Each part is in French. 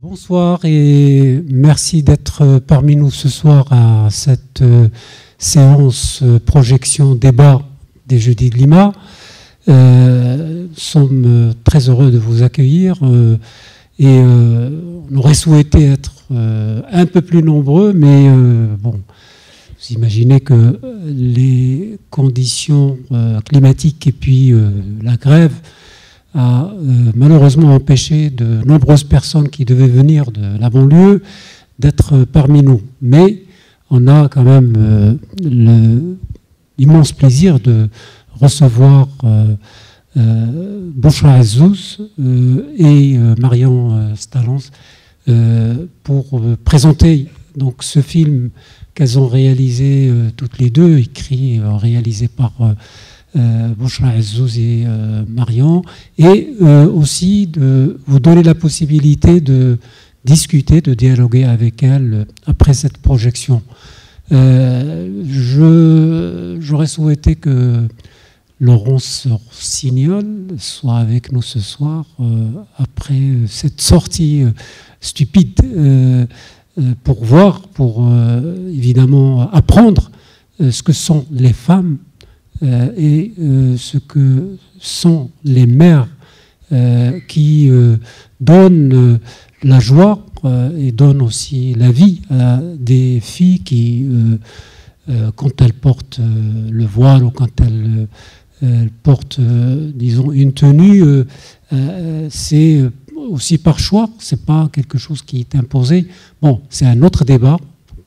Bonsoir et merci d'être parmi nous ce soir à cette séance projection débat des Jeudis de Lima. Nous sommes très heureux de vous accueillir et on aurait souhaité être un peu plus nombreux, mais bon, vous imaginez que les conditions climatiques et puis la grève a malheureusement empêché de nombreuses personnes qui devaient venir de la banlieue d'être parmi nous. Mais on a quand même l'immense plaisir de recevoir Bouchra Azzouz et Marion Stalens pour présenter donc ce film qu'elles ont réalisé toutes les deux, écrit réalisé par Bouchra Azzouz et Marion, et aussi de vous donner la possibilité de discuter, de dialoguer avec elles après cette projection. J'aurais souhaité que Laurence Rossignol soit avec nous ce soir après cette sortie stupide pour voir, pour évidemment apprendre ce que sont les femmes et ce que sont les mères qui donnent la joie et donnent aussi la vie à des filles qui, quand elles portent le voile ou quand elles portent, disons, une tenue, c'est aussi par choix, c'est pas quelque chose qui est imposé. Bon, c'est un autre débat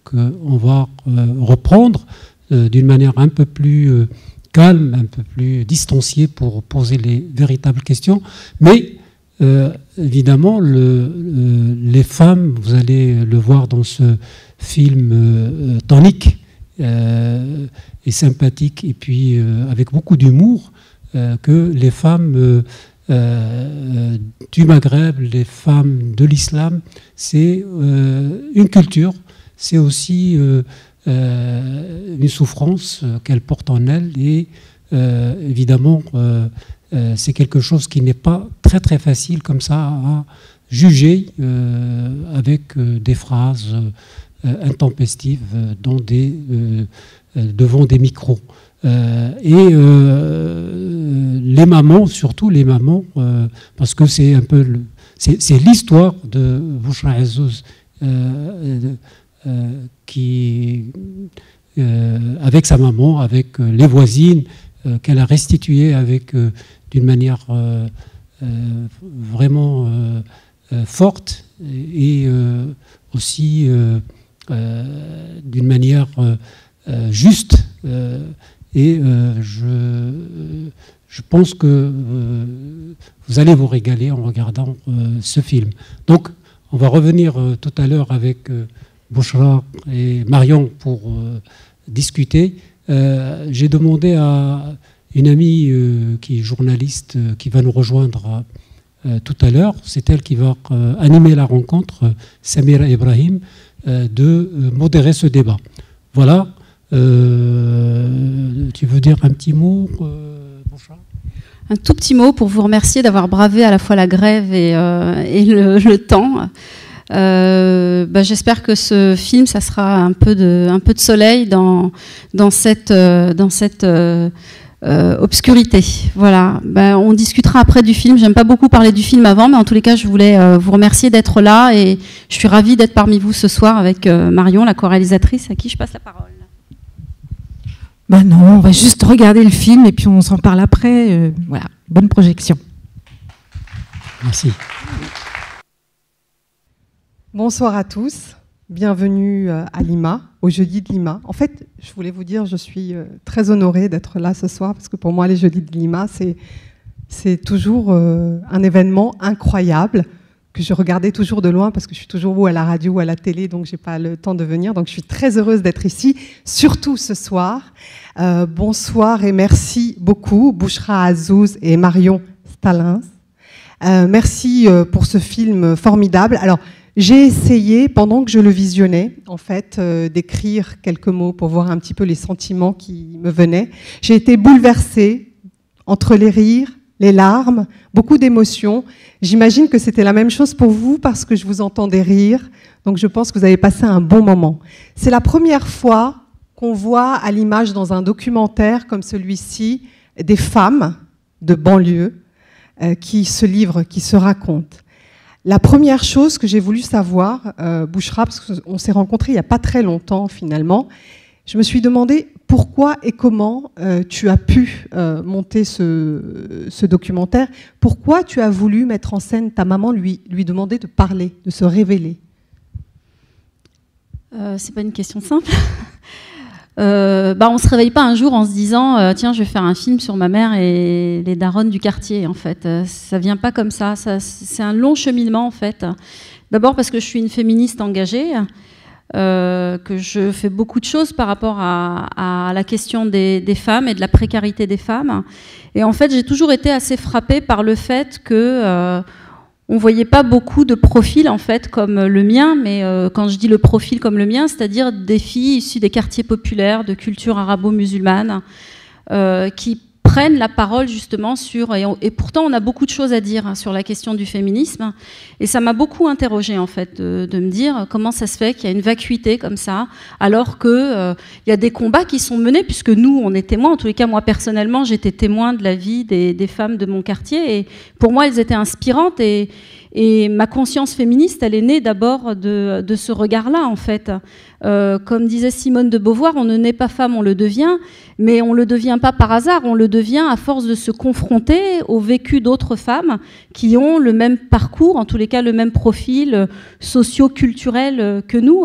qu'on va reprendre d'une manière un peu plus calme, un peu plus distancié pour poser les véritables questions. Mais évidemment, les femmes, vous allez le voir dans ce film tonique et sympathique, et puis avec beaucoup d'humour, que les femmes du Maghreb, les femmes de l'islam, c'est une culture, c'est aussi une souffrance qu'elle porte en elle, et évidemment c'est quelque chose qui n'est pas très très facile comme ça à juger avec des phrases intempestives devant des micros. Et les mamans, surtout les mamans, parce que c'est un peu c'est l'histoire de Bouchra Azzouz qui, avec sa maman, avec les voisines, qu'elle a restituées avec d'une manière vraiment forte et aussi d'une manière juste. Et je pense que vous allez vous régaler en regardant ce film. Donc, on va revenir tout à l'heure avec Bouchra et Marion pour discuter. J'ai demandé à une amie qui est journaliste, qui va nous rejoindre tout à l'heure, c'est elle qui va animer la rencontre, Samira Ibrahim, de modérer ce débat. Voilà. Tu veux dire un petit mot, Bouchra ? Un tout petit mot pour vous remercier d'avoir bravé à la fois la grève et le temps. J'espère que ce film, ça sera un peu de soleil dans cette obscurité. Voilà. On discutera après du film. J'aime pas beaucoup parler du film avant, mais en tous les cas, je voulais vous remercier d'être là et je suis ravie d'être parmi vous ce soir avec Marion, la co-réalisatrice, à qui je passe la parole. Non, on va juste regarder le film et puis on s'en parle après. Voilà, bonne projection. Merci. Bonsoir à tous, bienvenue à Lima, au Jeudi de Lima. En fait, je voulais vous dire, je suis très honorée d'être là ce soir parce que pour moi, les Jeudis de Lima, c'est toujours un événement incroyable que je regardais toujours de loin parce que je suis toujours ou à la radio ou à la télé, donc je n'ai pas le temps de venir. Donc je suis très heureuse d'être ici, surtout ce soir. Bonsoir et merci beaucoup, Bouchra Azzouz et Marion Stalens. Merci pour ce film formidable. Alors, j'ai essayé, pendant que je le visionnais, en fait, d'écrire quelques mots pour voir un petit peu les sentiments qui me venaient. J'ai été bouleversée entre les rires, les larmes, beaucoup d'émotions. J'imagine que c'était la même chose pour vous parce que je vous entendais rire. Donc je pense que vous avez passé un bon moment. C'est la première fois qu'on voit à l'image dans un documentaire comme celui-ci des femmes de banlieue qui se livrent, qui se racontent. La première chose que j'ai voulu savoir, Bouchra, parce qu'on s'est rencontrés il n'y a pas très longtemps finalement, je me suis demandé pourquoi et comment tu as pu monter ce documentaire. Pourquoi tu as voulu mettre en scène ta maman, lui demander de parler, de se révéler? C'est pas une question simple. On se réveille pas un jour en se disant tiens, je vais faire un film sur ma mère et les daronnes du quartier. En fait, ça vient pas comme ça. C'est un long cheminement en fait. D'abord parce que je suis une féministe engagée. Que je fais beaucoup de choses par rapport à la question des femmes et de la précarité des femmes. Et en fait, j'ai toujours été assez frappée par le fait que on voyait pas beaucoup de profils en fait comme le mien, mais quand je dis le profil comme le mien, c'est-à-dire des filles issues des quartiers populaires, de culture arabo-musulmane, qui prennent la parole justement sur, et pourtant on a beaucoup de choses à dire sur la question du féminisme, et ça m'a beaucoup interrogée en fait de me dire comment ça se fait qu'il y a une vacuité comme ça, alors qu'il y a des combats qui sont menés, puisque nous on est témoins, en tous les cas moi personnellement j'étais témoin de la vie des femmes de mon quartier, et pour moi elles étaient inspirantes, et ma conscience féministe, elle est née d'abord de ce regard-là, en fait. Comme disait Simone de Beauvoir, on ne naît pas femme, on le devient, mais on ne le devient pas par hasard, on le devient à force de se confronter au vécu d'autres femmes qui ont le même parcours, en tous les cas le même profil socio-culturel que nous.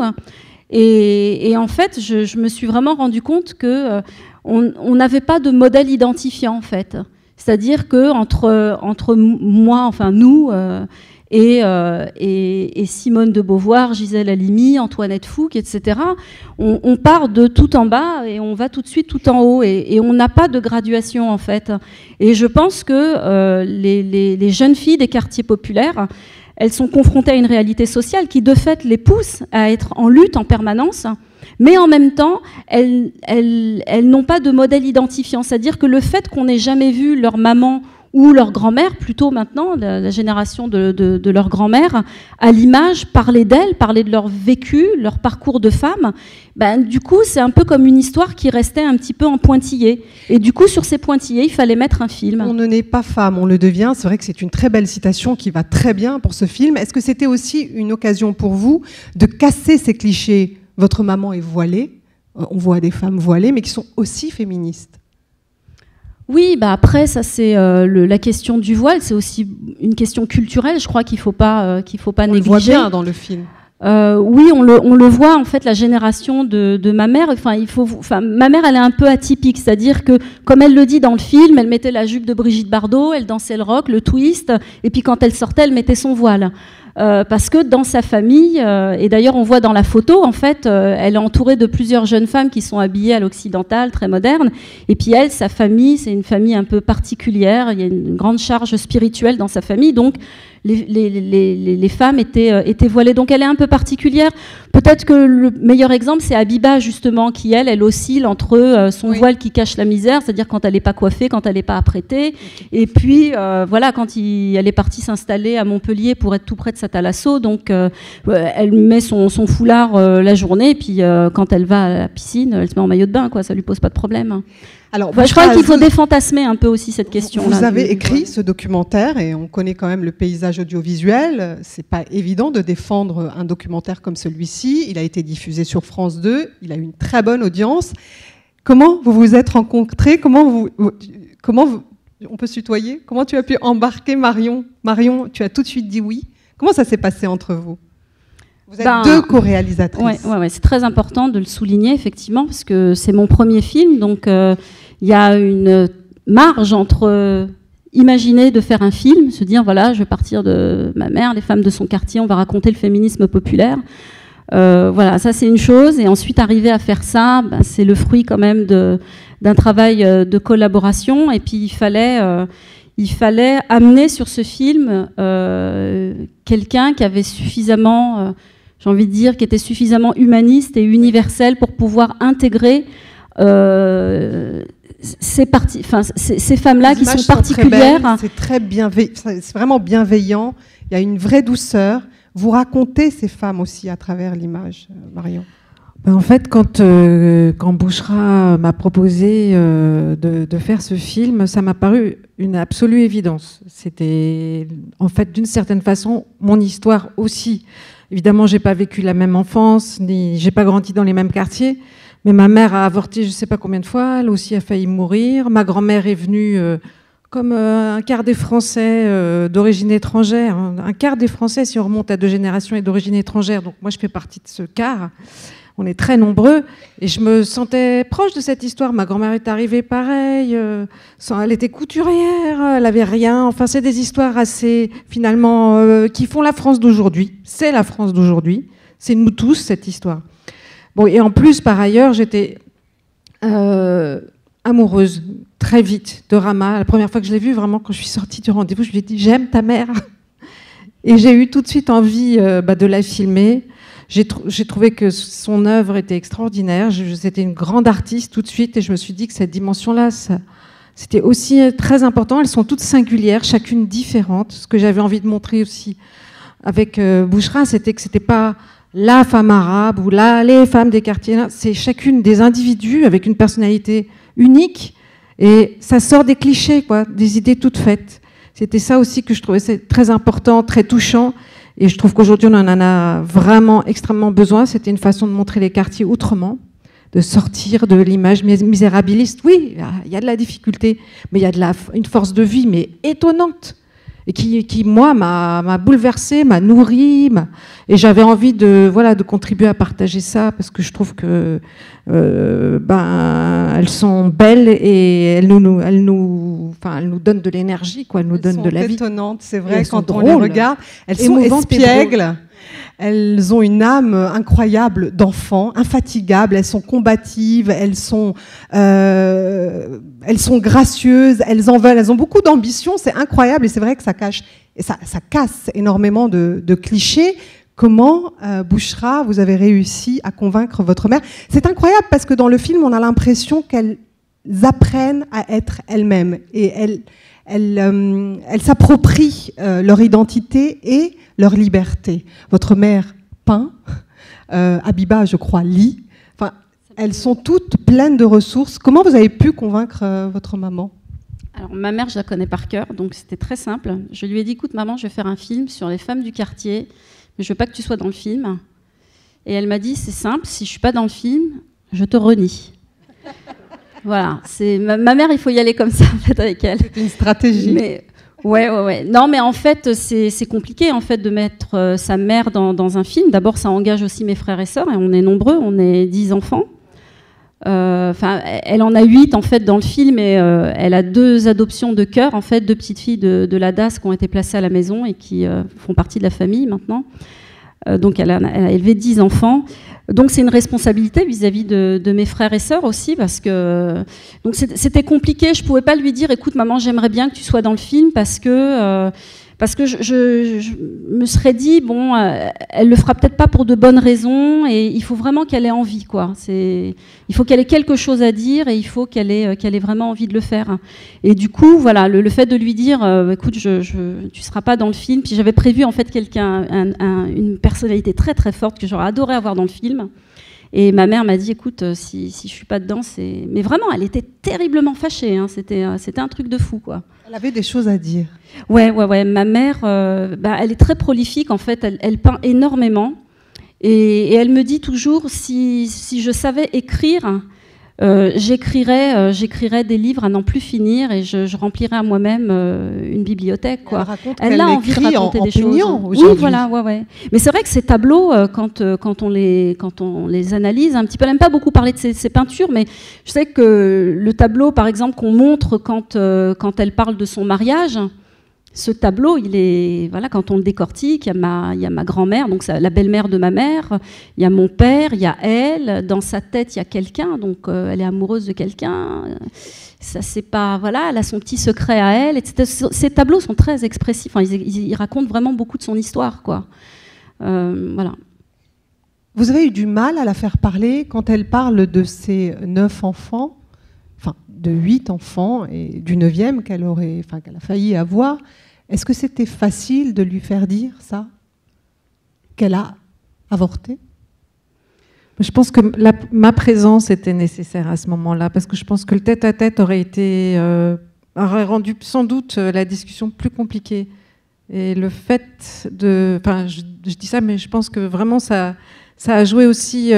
Et en fait, je me suis vraiment rendu compte qu'on n'avait pas de modèle identifiant, en fait. C'est-à-dire qu'entre moi, enfin nous... Et Simone de Beauvoir, Gisèle Halimi, Antoinette Fouque, etc. On part de tout en bas et on va tout de suite tout en haut, et on n'a pas de graduation en fait. Et je pense que les jeunes filles des quartiers populaires, elles sont confrontées à une réalité sociale qui de fait les pousse à être en lutte en permanence. Mais en même temps, elles n'ont pas de modèle identifiant. C'est-à-dire que le fait qu'on n'ait jamais vu leur maman ou leur grand-mère, plutôt maintenant, la génération de leur grand-mère, à l'image, parler d'elles, parler de leur vécu, leur parcours de femme, du coup, c'est un peu comme une histoire qui restait un petit peu en pointillé. Et du coup, sur ces pointillés, il fallait mettre un film. On ne naît pas femme, on le devient. C'est vrai que c'est une très belle citation qui va très bien pour ce film. Est-ce que c'était aussi une occasion pour vous de casser ces clichés? Votre maman est voilée, on voit des femmes voilées, mais qui sont aussi féministes. Oui, après, ça c'est la question du voile, c'est aussi une question culturelle, je crois qu'il faut pas négliger. On le voit bien dans le film. Oui, on le voit en fait, la génération de ma mère. Ma mère, elle est un peu atypique, c'est-à-dire que, comme elle le dit dans le film, elle mettait la jupe de Brigitte Bardot, elle dansait le rock, le twist, et puis quand elle sortait, elle mettait son voile. Parce que dans sa famille, et d'ailleurs on voit dans la photo, en fait, elle est entourée de plusieurs jeunes femmes qui sont habillées à l'occidental, très modernes, et puis elle, sa famille, c'est une famille un peu particulière, il y a une grande charge spirituelle dans sa famille, donc les femmes étaient voilées, donc elle est un peu particulière. Peut-être que le meilleur exemple, c'est Habiba, justement, qui, elle oscille entre son voile qui cache la misère, c'est-à-dire quand elle n'est pas coiffée, quand elle n'est pas apprêtée, et puis, voilà, quand elle est partie s'installer à Montpellier pour être tout près de sa Thalasso, donc elle met son foulard la journée, et puis quand elle va à la piscine, elle se met en maillot de bain, quoi, ça lui pose pas de problème. Alors, je crois qu'il faut défantasmer un peu aussi cette question-là. Vous avez écrit ce documentaire et on connaît quand même le paysage audiovisuel. C'est pas évident de défendre un documentaire comme celui-ci. Il a été diffusé sur France 2. Il a eu une très bonne audience. Comment vous vous êtes rencontrés? Comment on peut se tutoyer? Comment tu as pu embarquer Marion? Marion, tu as tout de suite dit oui. Comment ça s'est passé entre vous? Vous êtes deux co-réalisatrices. Ouais, c'est très important de le souligner, effectivement, parce que c'est mon premier film, donc il y a une marge entre imaginer de faire un film, se dire, voilà, je vais partir de ma mère, les femmes de son quartier, on va raconter le féminisme populaire. Voilà, ça c'est une chose, et ensuite arriver à faire ça, c'est le fruit quand même d'un travail de collaboration, et puis il fallait amener sur ce film quelqu'un qui avait suffisamment, j'ai envie de dire, qui était suffisamment humaniste et universel pour pouvoir intégrer ces femmes-là qui sont particulières. C'est très bienveillant, c'est vraiment bienveillant. Il y a une vraie douceur. Vous racontez ces femmes aussi à travers l'image, Marion. En fait, quand Bouchra m'a proposé de faire ce film, ça m'a paru une absolue évidence. C'était, en fait, d'une certaine façon, mon histoire aussi. Évidemment, j'ai pas vécu la même enfance, ni j'ai pas grandi dans les mêmes quartiers, mais ma mère a avorté je sais pas combien de fois, elle aussi a failli mourir. Ma grand-mère est venue comme un quart des Français d'origine étrangère. Un quart des Français, si on remonte à 2 générations, est d'origine étrangère. Donc moi, je fais partie de ce quart. On est très nombreux et je me sentais proche de cette histoire. Ma grand-mère est arrivée pareil, elle était couturière, elle avait rien. Enfin, c'est des histoires assez, finalement, qui font la France d'aujourd'hui. C'est la France d'aujourd'hui. C'est nous tous, cette histoire. Bon, et en plus, par ailleurs, j'étais amoureuse très vite de Rama. La première fois que je l'ai vue, vraiment, quand je suis sortie du rendez-vous, je lui ai dit « J'aime ta mère ». Et j'ai eu tout de suite envie de la filmer. J'ai trouvé que son œuvre était extraordinaire. C'était une grande artiste tout de suite et je me suis dit que cette dimension-là, c'était aussi très important. Elles sont toutes singulières, chacune différente. Ce que j'avais envie de montrer aussi avec Bouchra, c'était que c'était pas la femme arabe ou les femmes des quartiers. C'est chacune des individus avec une personnalité unique et ça sort des clichés, quoi, des idées toutes faites. C'était ça aussi que je trouvais très important, très touchant. Et je trouve qu'aujourd'hui, on en a vraiment extrêmement besoin. C'était une façon de montrer les quartiers autrement, de sortir de l'image misérabiliste. Oui, il y a de la difficulté, mais il y a une force de vie, mais étonnante. Et qui moi, m'a bouleversée, m'a nourrie. Et j'avais envie de contribuer à partager ça, parce que je trouve que elles sont belles et elles nous donnent de l'énergie, quoi. Elles nous donnent de la vie. Elles sont étonnantes, c'est vrai, quand on les regarde. Elles sont espiègles. Elles ont une âme incroyable d'enfant, infatigable. Elles sont combatives. Elles sont gracieuses. Elles en veulent. Elles ont beaucoup d'ambition. C'est incroyable et c'est vrai que ça casse énormément de clichés. Comment, Bouchra, vous avez réussi à convaincre votre mère? C'est incroyable parce que dans le film, on a l'impression qu'elles apprennent à être elles-mêmes et elles s'approprient leur identité et leur liberté. Votre mère peint, Habiba, je crois, lit. Enfin, elles sont toutes pleines de ressources. Comment vous avez pu convaincre votre maman? Alors, ma mère, je la connais par cœur, donc c'était très simple. Je lui ai dit, écoute, maman, je vais faire un film sur les femmes du quartier, mais je veux pas que tu sois dans le film. Et elle m'a dit, c'est simple, si je suis pas dans le film, je te renie. Voilà, c'est ma mère, il faut y aller comme ça en fait avec elle. C'est une stratégie. Mais ouais. Non, mais en fait, c'est compliqué en fait de mettre sa mère dans un film. D'abord, ça engage aussi mes frères et sœurs, et on est nombreux, on est 10 enfants. Elle en a 8 en fait dans le film, et elle a 2 adoptions de cœur en fait, 2 petites filles de la DAS qui ont été placées à la maison et qui font partie de la famille maintenant. Donc elle a élevé 10 enfants. Donc c'est une responsabilité vis-à-vis de mes frères et sœurs aussi, parce que donc c'était compliqué. Je pouvais pas lui dire, écoute maman, j'aimerais bien que tu sois dans le film, parce que je me serais dit, bon, elle le fera peut-être pas pour de bonnes raisons, et il faut vraiment qu'elle ait envie, quoi. Il faut qu'elle ait quelque chose à dire, et il faut qu'elle ait vraiment envie de le faire. Et du coup, voilà, le fait de lui dire, écoute, tu seras pas dans le film. Puis j'avais prévu en fait une personnalité très très forte que j'aurais adoré avoir dans le film. Et ma mère m'a dit, écoute, si je suis pas dedans, c'est... Mais vraiment, elle était terriblement fâchée, hein. C'était un truc de fou, quoi. Elle avait des choses à dire. Ouais. Ma mère, elle est très prolifique, en fait. Elle peint énormément. Et elle me dit toujours, si je savais écrire, j'écrirais des livres à n'en plus finir, et je remplirais à moi-même une bibliothèque, quoi. Elle a envie de raconter des choses. Oui, voilà, ouais. Mais c'est vrai que ces tableaux, quand on les analyse un petit peu, elle n'aime pas beaucoup parler de ses peintures, mais je sais que le tableau, par exemple, qu'on montre quand elle parle de son mariage, ce tableau, quand on le décortique, il y a ma grand-mère, donc la belle-mère de ma mère, il y a mon père, il y a elle, dans sa tête, il y a quelqu'un, donc elle est amoureuse de quelqu'un. Ça, c'est pas, voilà, elle a son petit secret à elle, etc. Ces tableaux sont très expressifs, enfin, ils racontent vraiment beaucoup de son histoire, quoi. Voilà. Vous avez eu du mal à la faire parler quand elle parle de ses 9 enfants, enfin de 8 enfants et du 9e qu'elle a failli avoir. Est-ce que c'était facile de lui faire dire ça, qu'elle a avorté? Je pense que ma présence était nécessaire à ce moment-là, parce que je pense que le tête-à-tête aurait rendu sans doute la discussion plus compliquée. Et le fait de... Enfin, je dis ça, mais je pense que vraiment ça a joué aussi...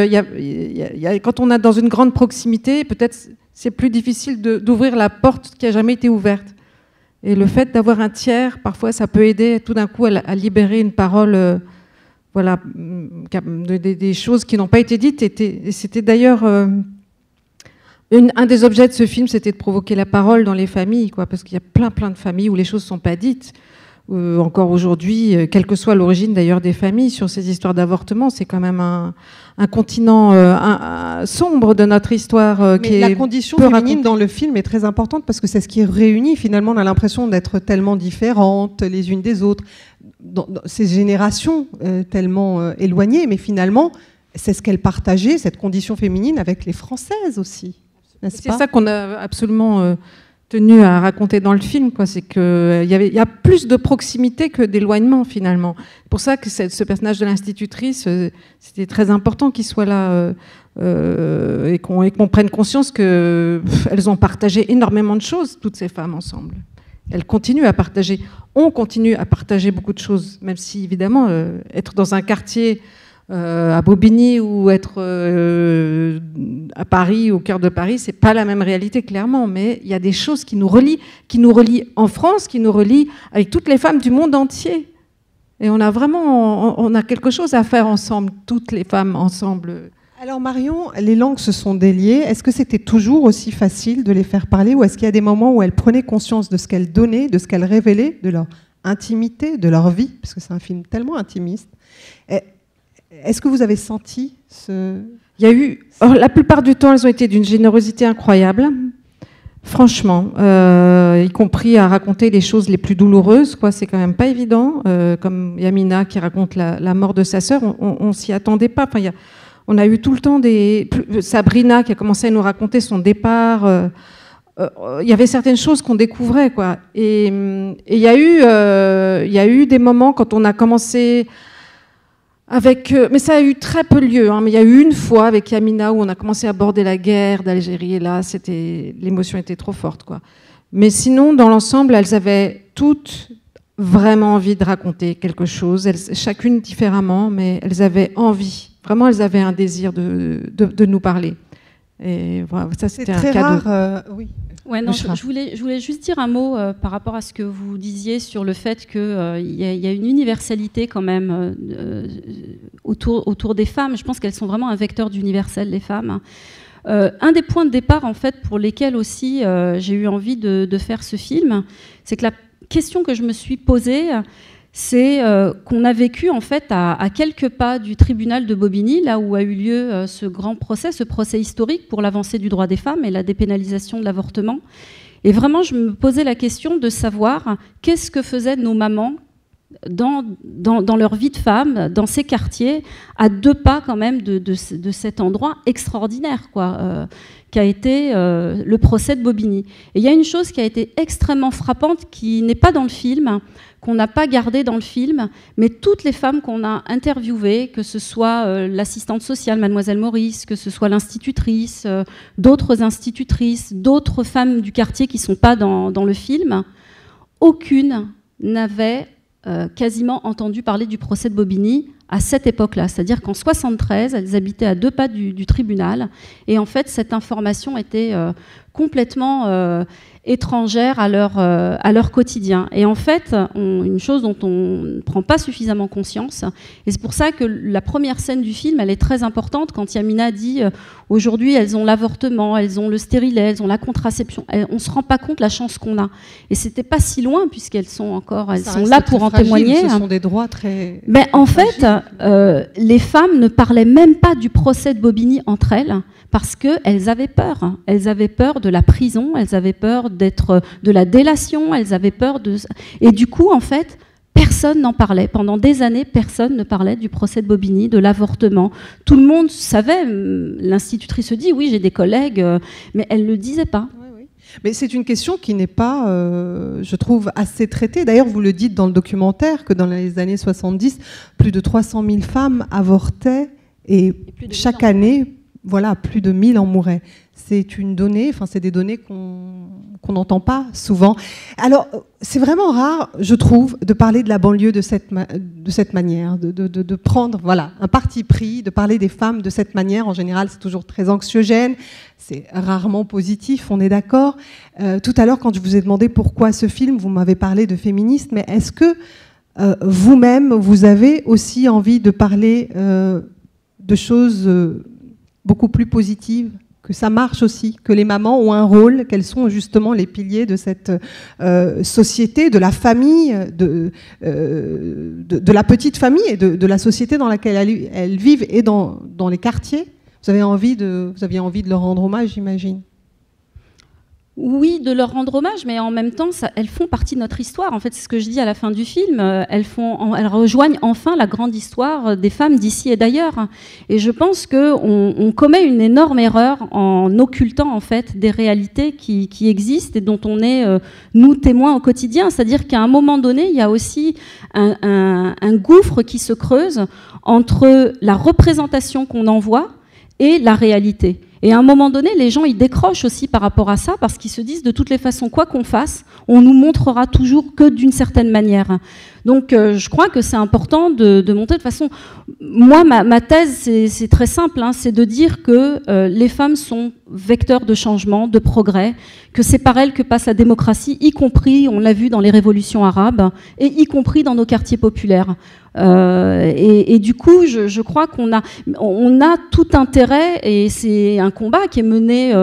quand on est dans une grande proximité, peut-être c'est plus difficile d'ouvrir la porte qui n'a jamais été ouverte. Et le fait d'avoir un tiers, parfois, ça peut aider tout d'un coup à libérer une parole... Voilà, des choses qui n'ont pas été dites. Et c'était d'ailleurs un des objets de ce film, c'était de provoquer la parole dans les familles, quoi, parce qu'il y a plein de familles où les choses ne sont pas dites. Encore aujourd'hui, quelle que soit l'origine d'ailleurs des familles, sur ces histoires d'avortement, c'est quand même un continent sombre de notre histoire. Mais la condition féminine dans le film est très importante parce que c'est ce qui réunit. Finalement, on a l'impression d'être tellement différentes les unes des autres, dans ces générations tellement éloignées, mais finalement, c'est ce qu'elle partageait, cette condition féminine, avec les Françaises aussi, n'est-ce pas ? C'est ça qu'on a absolument tenu à raconter dans le film, quoi. C'est qu'il y a plus de proximité que d'éloignement, finalement. C'est pour ça que ce personnage de l'institutrice, c'était très important qu'il soit là et qu'on prenne conscience qu'elles ont partagé énormément de choses, toutes ces femmes ensemble. Elles continuent à partager. On continue à partager beaucoup de choses, même si, évidemment, être dans un quartier à Bobigny ou être à Paris, au cœur de Paris, c'est pas la même réalité, clairement. Mais il y a des choses qui nous relient en France, qui nous relient avec toutes les femmes du monde entier. Et on a quelque chose à faire ensemble, toutes les femmes ensemble. Alors Marion, les langues se sont déliées. Est-ce que c'était toujours aussi facile de les faire parler ou est-ce qu'il y a des moments où elles prenaient conscience de ce qu'elles donnaient, de ce qu'elles révélaient, de leur intimité, de leur vie, parce que c'est un film tellement intimiste. Est-ce que vous avez senti ce... Il y a eu... la plupart du temps, elles ont été d'une générosité incroyable, franchement, y compris à raconter les choses les plus douloureuses, quoi. C'est quand même pas évident, comme Yamina qui raconte la mort de sa sœur, on s'y attendait pas. Enfin, on a eu tout le temps Sabrina qui a commencé à nous raconter son départ. Il y avait certaines choses qu'on découvrait, quoi. Et il y a eu des moments quand on a commencé mais ça a eu très peu lieu, hein, mais il y a eu une fois avec Yamina où on a commencé à aborder la guerre d'Algérie et là, l'émotion était trop forte, quoi. Mais sinon, dans l'ensemble, elles avaient toutes vraiment envie de raconter quelque chose, chacune différemment, mais elles avaient envie. Vraiment, elles avaient un désir de nous parler. Et voilà, ça, c'était un cadeau. Rare, oui. Ouais, non, je voulais juste dire un mot par rapport à ce que vous disiez sur le fait qu'il y a une universalité quand même autour des femmes. Je pense qu'elles sont vraiment un vecteur d'universel, les femmes. Un des points de départ, en fait, pour lesquels aussi j'ai eu envie de faire ce film, c'est que la question que je me suis posée, c'est qu'on a vécu en fait à quelques pas du tribunal de Bobigny, là où a eu lieu ce grand procès, ce procès historique pour l'avancée du droit des femmes et la dépénalisation de l'avortement. Et vraiment, je me posais la question de savoir qu'est-ce que faisaient nos mamans dans leur vie de femme, dans ces quartiers, à 2 pas quand même de cet endroit extraordinaire, quoi, qu'a été le procès de Bobigny. Et il y a une chose qui a été extrêmement frappante, qui n'est pas dans le film, qu'on n'a pas gardé dans le film, mais toutes les femmes qu'on a interviewées, que ce soit l'assistante sociale, Mademoiselle Maurice, que ce soit l'institutrice, d'autres institutrices, d'autres femmes du quartier qui ne sont pas dans le film, aucune n'avait quasiment entendu parler du procès de Bobigny à cette époque-là. C'est-à-dire qu'en 1973, elles habitaient à 2 pas du tribunal, et en fait, cette information était complètement étrangères à leur quotidien. Et en fait, une chose dont on ne prend pas suffisamment conscience, et c'est pour ça que la première scène du film, elle est très importante, quand Yamina dit aujourd'hui, elles ont l'avortement, elles ont le stérilet, elles ont la contraception. On ne se rend pas compte la chance qu'on a. Et c'était pas si loin, puisqu'elles sont là pour en témoigner. Ce sont des droits très... Ben, en fait, les femmes ne parlaient même pas du procès de Bobigny entre elles, parce qu'elles avaient peur. Elles avaient peur de la prison, elles avaient peur de la délation, elles avaient peur de... Et du coup, en fait, personne n'en parlait. Pendant des années, personne ne parlait du procès de Bobigny, de l'avortement. Tout le monde savait, l'institutrice dit, oui, j'ai des collègues, mais elle ne le disait pas. Mais c'est une question qui n'est pas, je trouve, assez traitée. D'ailleurs, vous le dites dans le documentaire, que dans les années 70, plus de 300 000 femmes avortaient et chaque année, voilà, plus de 1000 en mouraient. C'est une donnée, enfin, c'est des données qu'on n'entend pas souvent. Alors, c'est vraiment rare, je trouve, de parler de la banlieue de cette manière, de prendre, voilà, un parti pris, de parler des femmes de cette manière. En général, c'est toujours très anxiogène, c'est rarement positif, on est d'accord. Tout à l'heure, quand je vous ai demandé pourquoi ce film, vous m'avez parlé de féminisme, mais est-ce que vous-même, vous avez aussi envie de parler de choses beaucoup plus positives, que ça marche aussi, que les mamans ont un rôle, qu'elles sont justement les piliers de cette société, de la famille, de la petite famille et de la société dans laquelle elles vivent et dans les quartiers. Vous aviez envie de leur rendre hommage, j'imagine. Oui, de leur rendre hommage, mais en même temps, elles font partie de notre histoire. En fait, c'est ce que je dis à la fin du film. Elles rejoignent enfin la grande histoire des femmes d'ici et d'ailleurs. Et je pense qu'on commet une énorme erreur en occultant en fait des réalités qui existent et dont on est, nous, témoins au quotidien. C'est-à-dire qu'à un moment donné, il y a aussi un gouffre qui se creuse entre la représentation qu'on envoie et la réalité. Et à un moment donné, les gens, ils décrochent aussi par rapport à ça, parce qu'ils se disent, de toutes les façons, quoi qu'on fasse, on nous montrera toujours que d'une certaine manière. Donc, je crois que c'est important de montrer de façon... Moi, ma thèse, c'est très simple, hein, c'est de dire que les femmes sont vecteurs de changement, de progrès, que c'est par elles que passe la démocratie, y compris, on l'a vu dans les révolutions arabes, et y compris dans nos quartiers populaires. Et du coup, je crois qu'on a tout intérêt, et c'est un combat qui est mené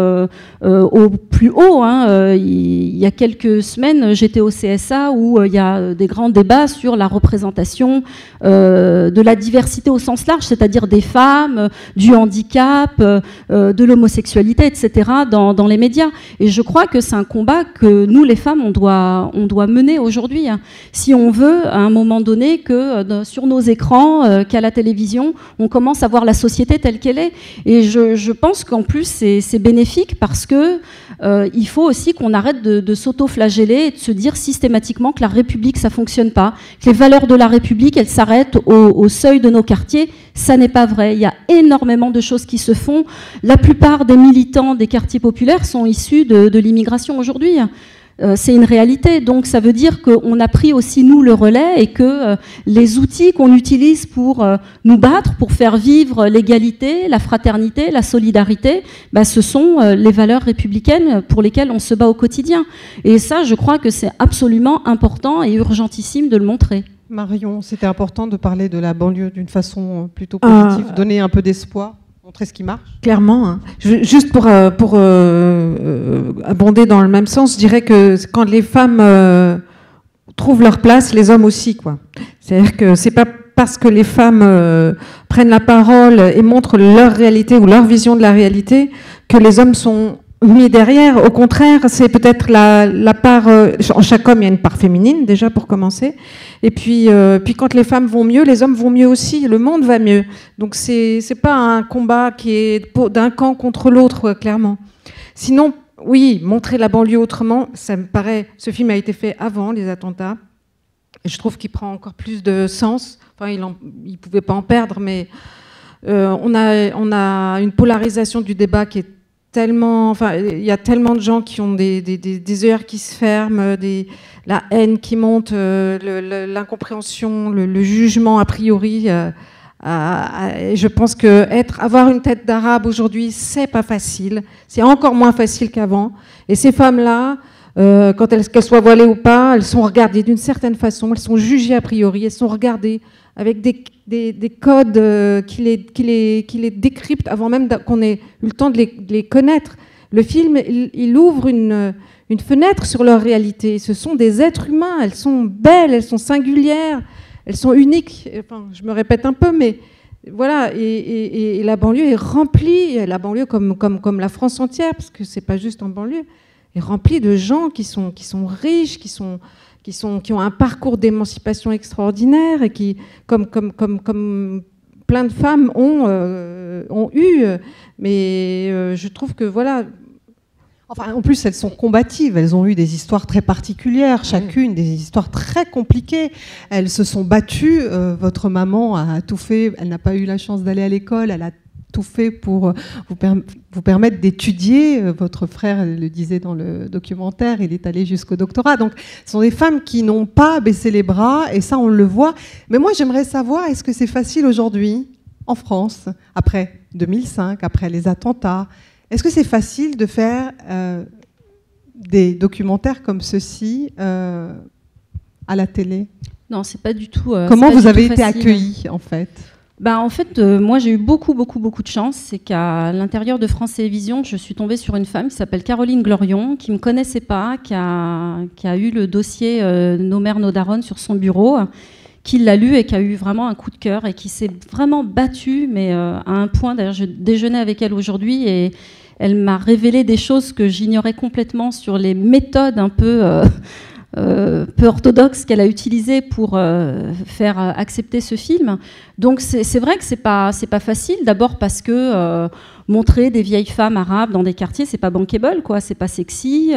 au plus haut. Hein. Il y a quelques semaines, j'étais au CSA où il y a des grands débats sur la représentation de la diversité au sens large, c'est-à-dire des femmes, du handicap, de l'homosexualité, etc., dans les médias. Et je crois que c'est un combat que nous, les femmes, on doit mener aujourd'hui. Hein. Si on veut, à un moment donné, que sur nos écrans, qu'à la télévision, on commence à voir la société telle qu'elle est. Et je pense qu'en plus, c'est bénéfique parce que il faut aussi qu'on arrête de s'auto-flageller et de se dire systématiquement que la République, ça fonctionne pas, que les valeurs de la République, elles s'arrêtent au seuil de nos quartiers. Ça n'est pas vrai. Il y a énormément de choses qui se font. La plupart des militants des quartiers populaires sont issus de l'immigration aujourd'hui. C'est une réalité. Donc ça veut dire qu'on a pris aussi, nous, le relais et que les outils qu'on utilise pour nous battre, pour faire vivre l'égalité, la fraternité, la solidarité, ce sont les valeurs républicaines pour lesquelles on se bat au quotidien. Et ça, je crois que c'est absolument important et urgentissime de le montrer. Marion, c'était important de parler de la banlieue d'une façon plutôt positive, donner un peu d'espoir, montrer ce qui marche. Clairement. Hein. Juste pour abonder dans le même sens, je dirais que quand les femmes trouvent leur place, les hommes aussi, quoi. C'est-à-dire que c'est pas parce que les femmes prennent la parole et montrent leur réalité ou leur vision de la réalité que les hommes sont mis derrière. Au contraire, c'est peut-être la part... en chaque homme, il y a une part féminine, déjà, pour commencer. Et puis quand les femmes vont mieux, les hommes vont mieux aussi. Le monde va mieux. Donc, c'est pas un combat qui est d'un camp contre l'autre, clairement. Sinon, oui, montrer la banlieue autrement, ça me paraît... Ce film a été fait avant les attentats. Et je trouve qu'il prend encore plus de sens. Enfin, il pouvait pas en perdre, mais on a une polarisation du débat qui est tellement, enfin, il y a tellement de gens qui ont des œillères qui se ferment, la haine qui monte, l'incompréhension, le jugement a priori. Je pense que avoir une tête d'arabe aujourd'hui, c'est pas facile. C'est encore moins facile qu'avant. Et ces femmes-là, qu'elles soient voilées ou pas, elles sont regardées d'une certaine façon, elles sont jugées a priori, elles sont regardées avec des codes qui les décryptent avant même qu'on ait eu le temps de les connaître. Le film, il ouvre une fenêtre sur leur réalité. Ce sont des êtres humains, elles sont belles, elles sont singulières, elles sont uniques. Enfin, je me répète un peu, mais voilà. Et la banlieue est remplie, la banlieue comme la France entière, parce que c'est pas juste en banlieue, est remplie de gens qui sont riches, qui ont un parcours d'émancipation extraordinaire et qui, comme plein de femmes ont eu. Mais je trouve que voilà. Enfin, en plus, elles sont combatives. Elles ont eu des histoires très particulières, chacune, des histoires très compliquées. Elles se sont battues. Votre maman a tout fait. Elle n'a pas eu la chance d'aller à l'école. Elle a tout fait pour vous permettre d'étudier. Votre frère le disait dans le documentaire, il est allé jusqu'au doctorat. Donc, ce sont des femmes qui n'ont pas baissé les bras, et ça, on le voit. Mais moi, j'aimerais savoir, est-ce que c'est facile aujourd'hui, en France, après 2005, après les attentats? Est-ce que c'est facile de faire des documentaires comme ceux-ci à la télé? Non, c'est pas du tout. Comment vous avez été facile. accueillis, en fait? En fait, moi, j'ai eu beaucoup de chance. C'est qu'à l'intérieur de France Télévisions, je suis tombée sur une femme qui s'appelle Caroline Glorion, qui me connaissait pas, qui a eu le dossier Nos mères, nos daronnes sur son bureau, qui l'a lu et qui a eu vraiment un coup de cœur et qui s'est vraiment battue, mais à un point. D'ailleurs, je déjeunais avec elle aujourd'hui et elle m'a révélé des choses que j'ignorais complètement sur les méthodes un peu orthodoxes qu'elle a utilisées pour faire accepter ce film. Donc c'est vrai que c'est pas facile. D'abord parce que montrer des vieilles femmes arabes dans des quartiers, c'est pas bankable, quoi. C'est pas sexy.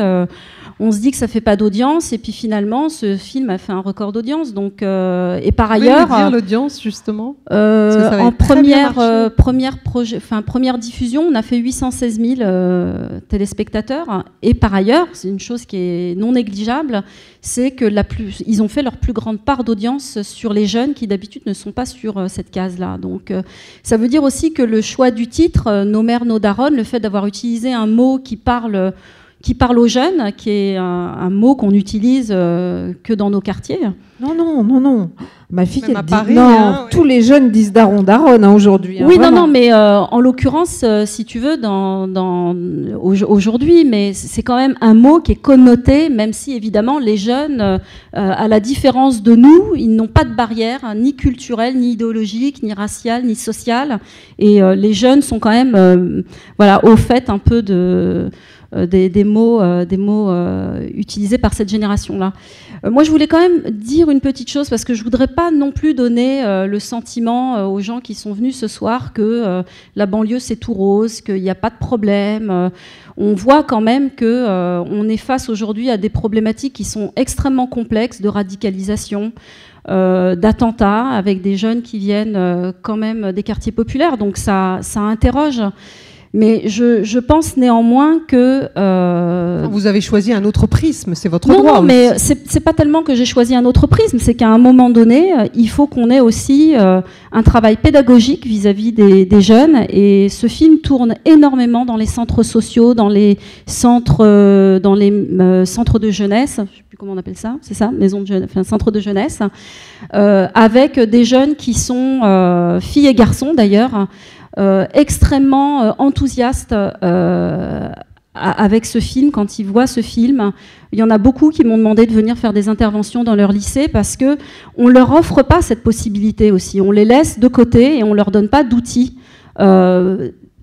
On se dit que ça fait pas d'audience, et puis finalement, ce film a fait un record d'audience. Donc, et par ailleurs, dire l'audience justement. En première diffusion, on a fait 816 000 téléspectateurs. Et par ailleurs, c'est une chose qui est non négligeable, c'est que ils ont fait leur plus grande part d'audience sur les jeunes qui d'habitude ne sont pas sur cette case-là. Donc, ça veut dire aussi que le choix du titre, Nos mères, nos daronnes, le fait d'avoir utilisé un mot qui parle aux jeunes, qui est un mot qu'on utilise que dans nos quartiers. Non. Ma fille, Même elle à dit Paris, non. Tous les jeunes disent daron, daronne aujourd'hui. Oui, vraiment. non, mais en l'occurrence, si tu veux, aujourd'hui, mais c'est quand même un mot qui est connoté, même si évidemment les jeunes, à la différence de nous, ils n'ont pas de barrière, ni culturelle, ni idéologique, ni raciale, ni sociale, et les jeunes sont quand même, au fait un peu des mots utilisés par cette génération-là. Moi, je voulais quand même dire une petite chose, parce que je voudrais pas non plus donner le sentiment aux gens qui sont venus ce soir que la banlieue c'est tout rose, qu'il n'y a pas de problème. On voit quand même que on est face aujourd'hui à des problématiques qui sont extrêmement complexes, de radicalisation, d'attentats, avec des jeunes qui viennent quand même des quartiers populaires. Donc ça interroge. Mais je pense néanmoins que... Vous avez choisi un autre prisme, c'est votre droit. Non, mais c'est pas tellement que j'ai choisi un autre prisme, c'est qu'à un moment donné, il faut qu'on ait aussi un travail pédagogique vis-à-vis des jeunes. Et ce film tourne énormément dans les centres sociaux, dans les centres de jeunesse, je ne sais plus comment on appelle ça, c'est ça, maison de jeunesse, enfin centre de jeunesse, avec des jeunes qui sont filles et garçons d'ailleurs, extrêmement enthousiastes avec ce film. Quand ils voient ce film, il y en a beaucoup qui m'ont demandé de venir faire des interventions dans leur lycée, parce que on leur offre pas cette possibilité aussi. On les laisse de côté et on leur donne pas d'outils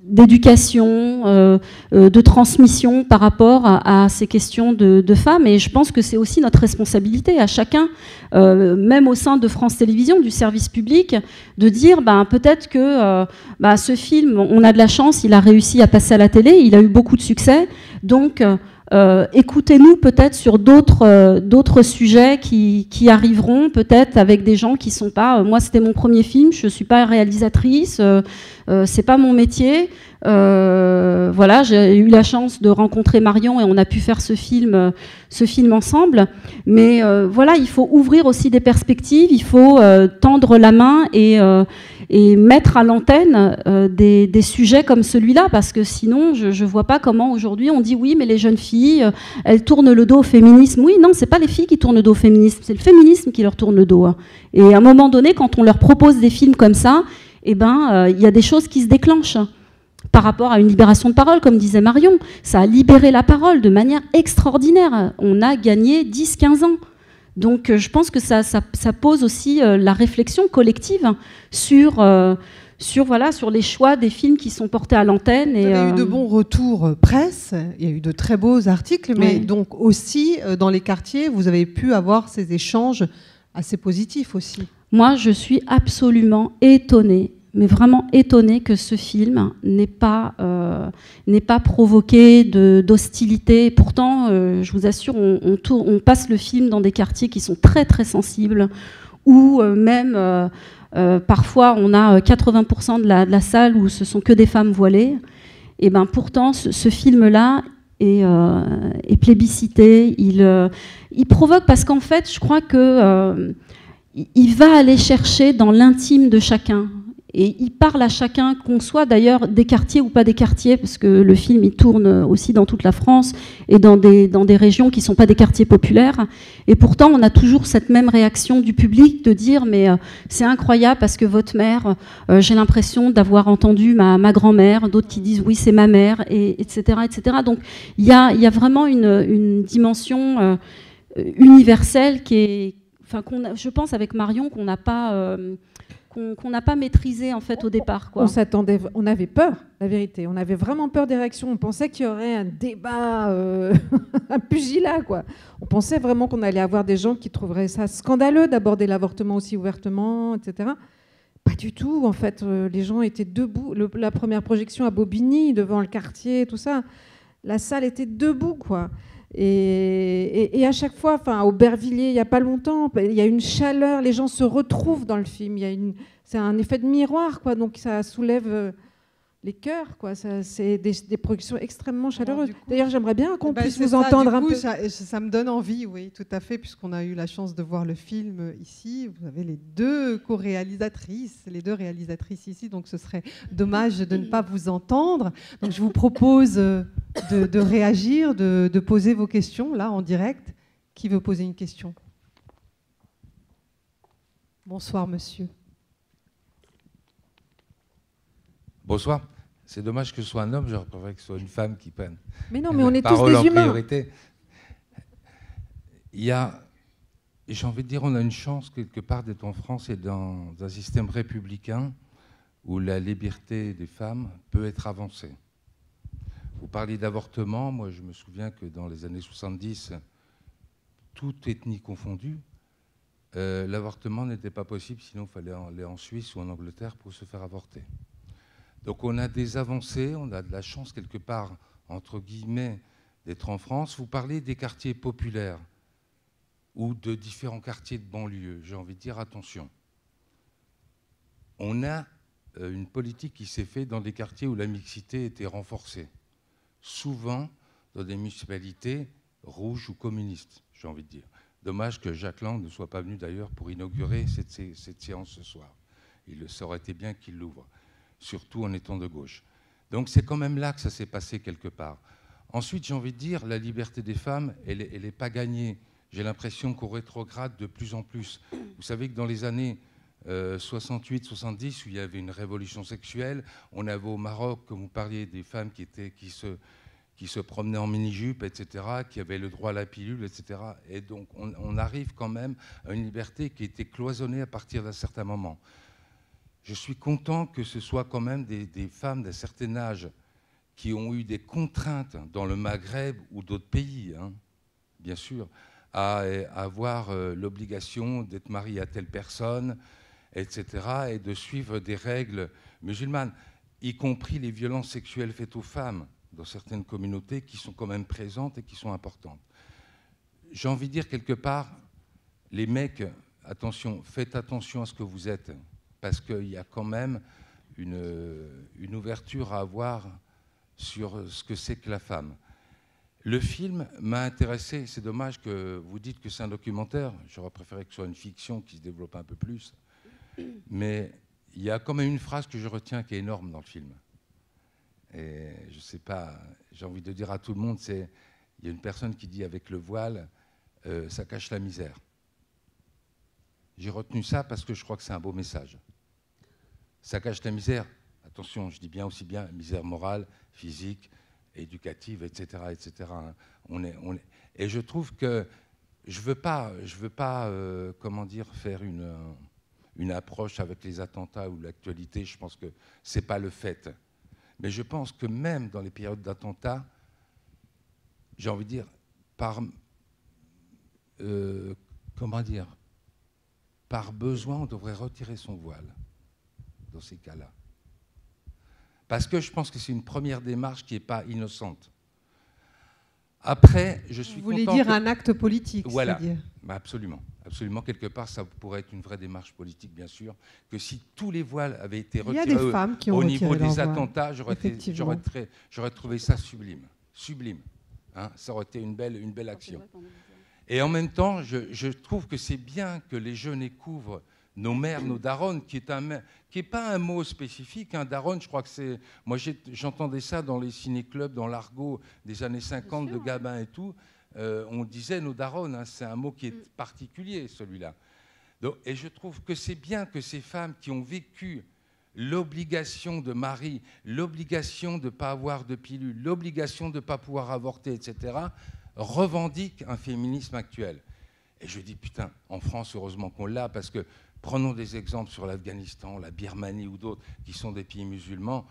d'éducation, de transmission par rapport à ces questions de femmes. Et je pense que c'est aussi notre responsabilité à chacun, même au sein de France Télévisions, du service public, de dire peut-être que ce film, on a de la chance, il a réussi à passer à la télé, il a eu beaucoup de succès, donc écoutez-nous peut-être sur d'autres sujets qui arriveront, peut-être avec des gens qui sont pas... moi, c'était mon premier film, je suis pas réalisatrice, c'est pas mon métier. J'ai eu la chance de rencontrer Marion et on a pu faire ce film ensemble. Mais il faut ouvrir aussi des perspectives, il faut tendre la main et mettre à l'antenne des sujets comme celui-là, parce que sinon, je vois pas comment aujourd'hui on dit oui, mais les jeunes filles, elles tournent le dos au féminisme. Oui, non, c'est pas les filles qui tournent le dos au féminisme, c'est le féminisme qui leur tourne le dos. Et à un moment donné, quand on leur propose des films comme ça, il y a des choses qui se déclenchent par rapport à une libération de parole, comme disait Marion. Ça a libéré la parole de manière extraordinaire. On a gagné 10-15 ans. Donc je pense que ça pose aussi la réflexion collective sur les choix des films qui sont portés à l'antenne. Vous avez eu de bons retours presse, il y a eu de très beaux articles, mais donc aussi dans les quartiers, vous avez pu avoir ces échanges assez positifs aussi. Moi, je suis absolument étonnée, mais vraiment étonnée que ce film n'ait pas provoqué d'hostilité. Pourtant, je vous assure, on passe le film dans des quartiers qui sont très très sensibles, où même parfois on a 80% de la salle où ce sont que des femmes voilées. Et ben pourtant, ce film-là est plébiscité. Il provoque parce qu'en fait, je crois que il va aller chercher dans l'intime de chacun. Et il parle à chacun, qu'on soit d'ailleurs des quartiers ou pas des quartiers, parce que le film il tourne aussi dans toute la France et dans des régions qui ne sont pas des quartiers populaires. Et pourtant, on a toujours cette même réaction du public de dire mais c'est incroyable parce que votre mère, j'ai l'impression d'avoir entendu ma grand-mère, d'autres qui disent oui c'est ma mère, etc., etc. Donc il y a vraiment une dimension universelle qui est, enfin, je pense avec Marion qu'on n'a pas maîtrisé en fait au départ, quoi. On avait peur, la vérité. On avait vraiment peur des réactions. On pensait qu'il y aurait un débat, un pugilat, quoi. On pensait vraiment qu'on allait avoir des gens qui trouveraient ça scandaleux d'aborder l'avortement aussi ouvertement, etc. Pas du tout. En fait, les gens étaient debout. La première projection à Bobigny, devant le quartier, tout ça, la salle était debout, quoi. Et à chaque fois, enfin, à Aubervilliers, il n'y a pas longtemps, il y a une chaleur, les gens se retrouvent dans le film. C'est un effet de miroir, quoi, donc ça soulève les cœurs, quoi. C'est des productions extrêmement chaleureuses. D'ailleurs, j'aimerais bien qu'on puisse vous entendre un peu. Ça me donne envie, oui, tout à fait, puisqu'on a eu la chance de voir le film ici. Vous avez les deux co-réalisatrices, les deux réalisatrices ici, donc ce serait dommage de ne pas vous entendre. Donc je vous propose de réagir, de poser vos questions, là, en direct. Qui veut poser une question? Bonsoir, monsieur. Bonsoir. C'est dommage que ce soit un homme, j'aurais préféré que ce soit une femme qui prenne. Mais non, mais on est tous des humains. Priorité. J'ai envie de dire, on a une chance quelque part d'être en France et dans un système républicain où la liberté des femmes peut être avancée. Vous parlez d'avortement, moi je me souviens que dans les années 70, toute ethnie confondue, l'avortement n'était pas possible, sinon il fallait aller en Suisse ou en Angleterre pour se faire avorter. Donc on a des avancées, on a de la chance quelque part, entre guillemets, d'être en France. Vous parlez des quartiers populaires ou de différents quartiers de banlieue. J'ai envie de dire attention. On a une politique qui s'est faite dans des quartiers où la mixité était renforcée. Souvent dans des municipalités rouges ou communistes, j'ai envie de dire. Dommage que Jacques Lang ne soit pas venu d'ailleurs pour inaugurer cette séance ce soir. Ça aurait été bien qu'il l'ouvre, surtout en étant de gauche. Donc c'est quand même là que ça s'est passé quelque part. Ensuite, j'ai envie de dire, la liberté des femmes, elle n'est pas gagnée. J'ai l'impression qu'on rétrograde de plus en plus. Vous savez que dans les années 68-70, où il y avait une révolution sexuelle, on avait au Maroc, comme vous parliez, des femmes qui se promenaient en mini-jupe, etc., qui avaient le droit à la pilule, etc. Et donc on arrive quand même à une liberté qui était cloisonnée à partir d'un certain moment. Je suis content que ce soit quand même des femmes d'un certain âge qui ont eu des contraintes dans le Maghreb ou d'autres pays, hein, bien sûr, à avoir l'obligation d'être mariée à telle personne, etc., et de suivre des règles musulmanes, y compris les violences sexuelles faites aux femmes dans certaines communautés qui sont quand même présentes et qui sont importantes. J'ai envie de dire quelque part, les mecs, attention, faites attention à ce que vous êtes, parce qu'il y a quand même une ouverture à avoir sur ce que c'est que la femme. Le film m'a intéressé, c'est dommage que vous dites que c'est un documentaire, j'aurais préféré que ce soit une fiction qui se développe un peu plus, mais il y a quand même une phrase que je retiens qui est énorme dans le film. Et je ne sais pas, j'ai envie de dire à tout le monde, il y a une personne qui dit avec le voile, ça cache la misère. J'ai retenu ça parce que je crois que c'est un beau message. Ça cache la misère, attention, je dis bien aussi bien misère morale, physique, éducative, etc., etc. Et je trouve que je veux pas, comment dire, faire une approche avec les attentats ou l'actualité. Je pense que c'est pas le fait. Mais je pense que même dans les périodes d'attentats, j'ai envie de dire, par besoin, on devrait retirer son voile dans ces cas-là. Parce que je pense que c'est une première démarche qui n'est pas innocente. Après, je suis Vous voulez content dire que... un acte politique, Voilà, c'est-à-dire absolument. Absolument, quelque part, ça pourrait être une vraie démarche politique, bien sûr, que si tous les voiles avaient été retirés il y a des femmes qui ont au retiré niveau leur des voile. attentats, j'aurais trouvé ça sublime. Sublime. Hein, ça aurait été une belle action. Et en même temps, je trouve que c'est bien que les jeunes découvrent nos mères, nos daronnes, qui est pas un mot spécifique. Hein. Daronne, je crois que c'est... Moi, j'entendais ça dans les ciné-clubs, dans l'argot des années 50 de Gabin et tout. On disait nos daronnes, hein. C'est un mot qui est particulier, celui-là. Et je trouve que c'est bien que ces femmes qui ont vécu l'obligation de mari, l'obligation de ne pas avoir de pilule, l'obligation de ne pas pouvoir avorter, etc., revendiquent un féminisme actuel. Et je dis, putain, en France, heureusement qu'on l'a, parce que prenons des exemples sur l'Afghanistan, la Birmanie ou d'autres qui sont des pays musulmans,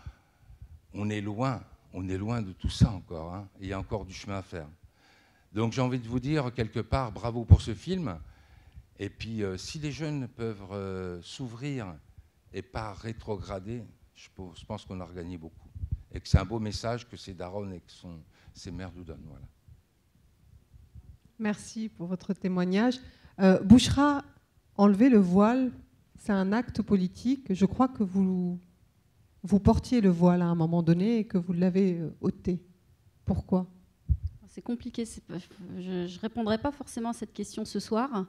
on est loin de tout ça encore, hein. Il y a encore du chemin à faire. Donc j'ai envie de vous dire, quelque part, bravo pour ce film. Et puis, si les jeunes peuvent s'ouvrir et pas rétrograder, je pense qu'on a gagné beaucoup. Et que c'est un beau message que ces darons et que ces mères nous donnent. Voilà. Merci pour votre témoignage. Bouchra, enlever le voile, c'est un acte politique. Je crois que vous portiez le voile à un moment donné et que vous l'avez ôté. Pourquoi ? C'est compliqué. Je ne répondrai pas forcément à cette question ce soir.